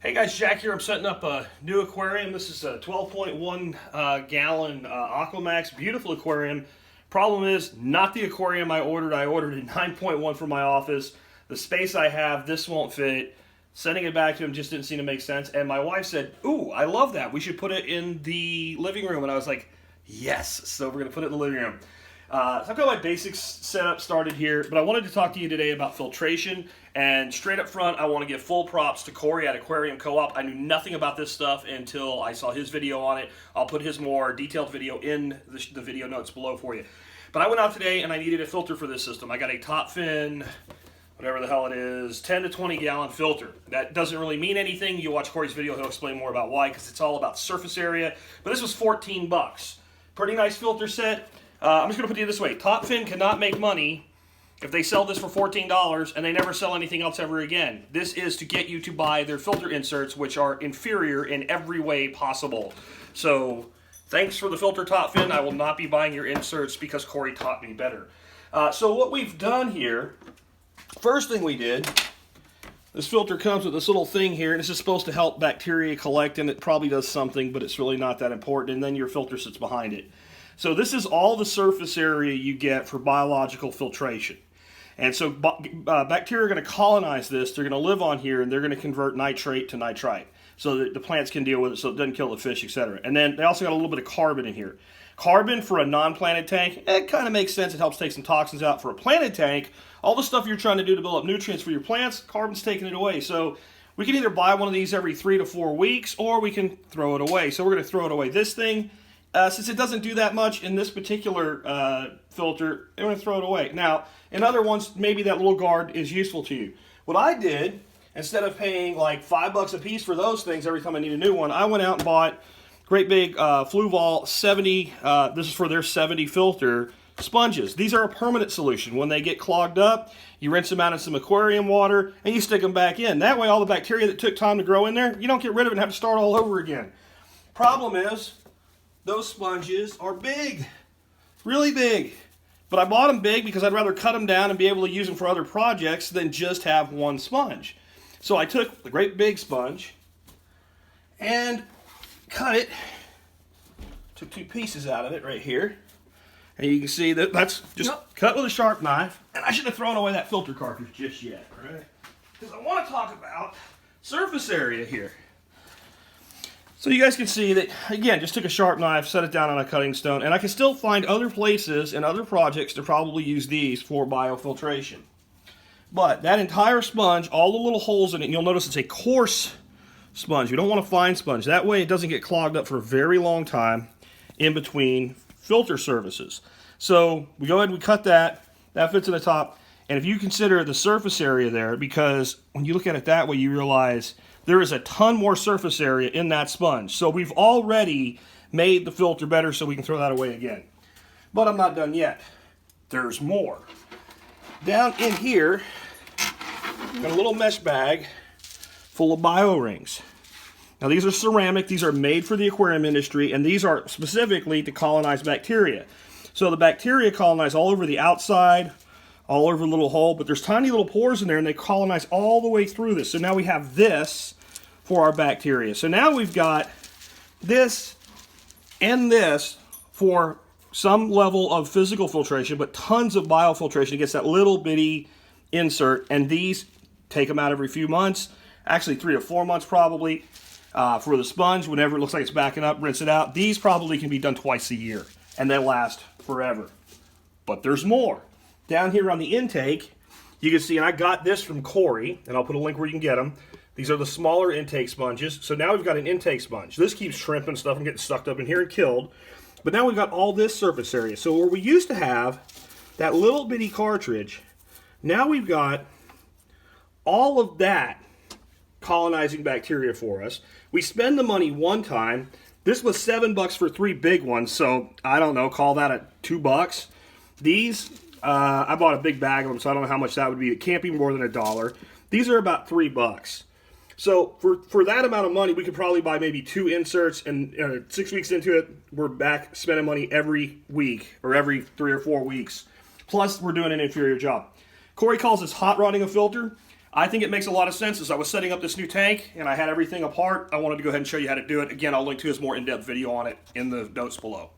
Hey guys, Jack here. I'm setting up a new aquarium. This is a 12.1 gallon Aquamax. Beautiful aquarium. Problem is, not the aquarium I ordered. I ordered a 9.1 for my office. The space I have, this won't fit. Sending it back to him just didn't seem to make sense. And my wife said, "Ooh, I love that. We should put it in the living room." And I was like, yes. So we're going to put it in the living room. So I've got my basics setup started here, but I wanted to talk to you today about filtration. And straight up front, I want to give full props to Cory at Aquarium Co-op. I knew nothing about this stuff until I saw his video on it. I'll put his more detailed video in the video notes below for you. But I went out today and I needed a filter for this system. I got a top fin, whatever the hell it is, 10 to 20 gallon filter. That doesn't really mean anything. You watch Cory's video, he'll explain more about why, because it's all about surface area. But this was 14 bucks. Pretty nice filter set. I'm just going to put it this way. Top Fin cannot make money if they sell this for $14 and they never sell anything else ever again. This is to get you to buy their filter inserts, which are inferior in every way possible. So thanks for the filter, Top Fin. I will not be buying your inserts because Cory taught me better. So what we've done here, first thing we did, this filter comes with this little thing here, and this is supposed to help bacteria collect, and it probably does something, but it's really not that important, and then your filter sits behind it. So this is all the surface area you get for biological filtration. And so bacteria are going to colonize this, they're going to live on here, and they're going to convert nitrate to nitrite so that the plants can deal with it so it doesn't kill the fish, etc. And then they also got a little bit of carbon in here. Carbon for a non-planted tank, it kind of makes sense. It helps take some toxins out. For a planted tank, all the stuff you're trying to do to build up nutrients for your plants, carbon's taking it away. So we can either buy one of these every 3 to 4 weeks, or we can throw it away. So we're going to throw it away. This thing, since it doesn't do that much in this particular filter, I'm going to throw it away. Now, in other ones, maybe that little guard is useful to you. What I did, instead of paying like $5 a piece for those things every time I need a new one, I went out and bought great big Fluval 70, this is for their 70 filter sponges. These are a permanent solution. When they get clogged up, you rinse them out in some aquarium water, and you stick them back in. That way, all the bacteria that took time to grow in there, you don't get rid of it and have to start all over again. Problem is, those sponges are big, really big. But I bought them big because I'd rather cut them down and be able to use them for other projects than just have one sponge. So I took the great big sponge and cut it, took 2 pieces out of it right here. And you can see that that's just cut with a sharp knife. And I should have thrown away that filter cartridge just yet, right? Because I want to talk about surface area here. So you guys can see that, again, just took a sharp knife, set it down on a cutting stone, and I can still find other places and other projects to probably use these for biofiltration. But that entire sponge, all the little holes in it, and you'll notice it's a coarse sponge. You don't want a fine sponge. That way it doesn't get clogged up for a very long time in between filter services. So we go ahead and we cut that. That fits in the top. And if you consider the surface area there, because when you look at it that way, you realize there is a ton more surface area in that sponge. So we've already made the filter better, so we can throw that away again. But I'm not done yet. There's more. Down in here, got a little mesh bag full of bio rings. Now these are ceramic, these are made for the aquarium industry, and these are specifically to colonize bacteria. So the bacteria colonize all over the outside, all over the little hole, but there's tiny little pores in there and they colonize all the way through this. So now we have this for our bacteria. So now we've got this and this for some level of physical filtration, but tons of biofiltration against that little bitty insert. And these, take them out every few months, actually 3 to 4 months probably. For the sponge, whenever it looks like it's backing up, rinse it out. These probably can be done twice a year, and they last forever. But there's more. Down here on the intake, you can see, and I got this from Cory, and I'll put a link where you can get them. These are the smaller intake sponges. So now we've got an intake sponge. This keeps shrimp and stuff from getting sucked up in here and killed. But now we've got all this surface area. So where we used to have that little bitty cartridge, now we've got all of that colonizing bacteria for us. We spend the money one time. This was $7 for 3 big ones, so I don't know, call that at $2. These, I bought a big bag of them, so I don't know how much that would be. It can't be more than $1. These are about $3. So for that amount of money, we could probably buy maybe 2 inserts, and 6 weeks into it, we're back spending money every week or every 3 or 4 weeks. Plus, we're doing an inferior job. Cory calls this hot rodding a filter. I think it makes a lot of sense. As I was setting up this new tank and I had everything apart, I wanted to go ahead and show you how to do it. Again, I'll link to his more in-depth video on it in the notes below.